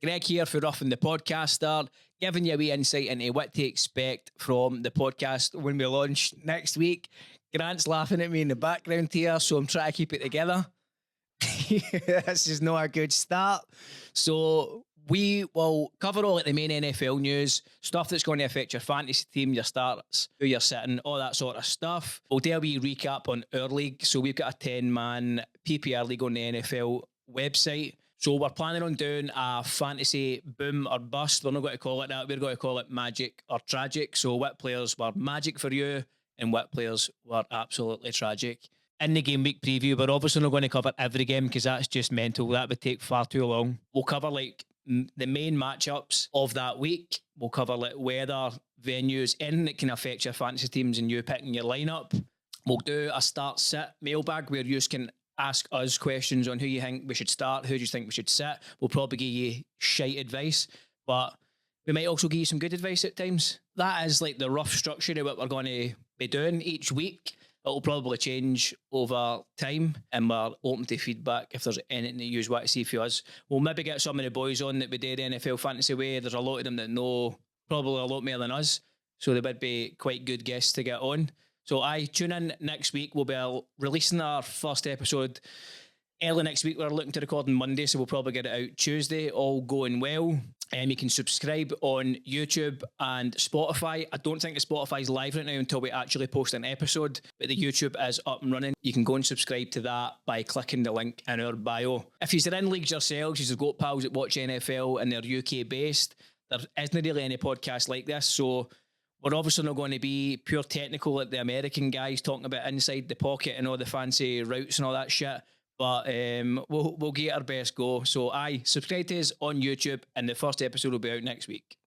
Greg here for Roughing the Podcaster, giving you a wee insight into what to expect from the podcast when we launch next week. Grant's laughing at me in the background here, so I'm trying to keep it together. This is not a good start. So we will cover all the main NFL news, stuff that's going to affect your fantasy team, your starts, who you're sitting, all that sort of stuff. We'll do a wee recap on our league. So we've got a 10-man PPR league on the NFL website. So we're planning on doing a fantasy boom or bust. We're not going to call it that. We're going to call it magic or tragic. So what players were magic for you and what players were absolutely tragic. In the game week preview, we're obviously not going to cover every game because that's just mental. That would take far too long. We'll cover the main matchups of that week. We'll cover weather, venues, anything that can affect your fantasy teams and you picking your lineup. We'll do a start sit mailbag where you can ask us questions on who you think we should start, who do you think we should sit. We'll probably give you shite advice, but we might also give you some good advice at times. That is the rough structure of what we're going to be doing each week. It'll probably change over time, and we're open to feedback if there's anything that you want to see for us. We'll maybe get some of the boys on that we did NFL Fantasy Way. There's a lot of them that know probably a lot more than us, so they would be quite good guests to get on. So tune in next week. We'll be releasing our first episode early next week. We're looking to record on Monday, so we'll probably get it out Tuesday, all going well. You can subscribe on YouTube and Spotify. I don't think the Spotify is live right now until we actually post an episode, but the YouTube is up and running. You can go and subscribe to that by clicking the link in our bio. If you're in leagues yourselves, you've got pals that watch NFL and they're UK based, there isn't really any podcast like this, so we're obviously not going to be pure technical like the American guys talking about inside the pocket and all the fancy routes and all that shit. But we'll get our best go. So subscribe to us on YouTube and the first episode will be out next week.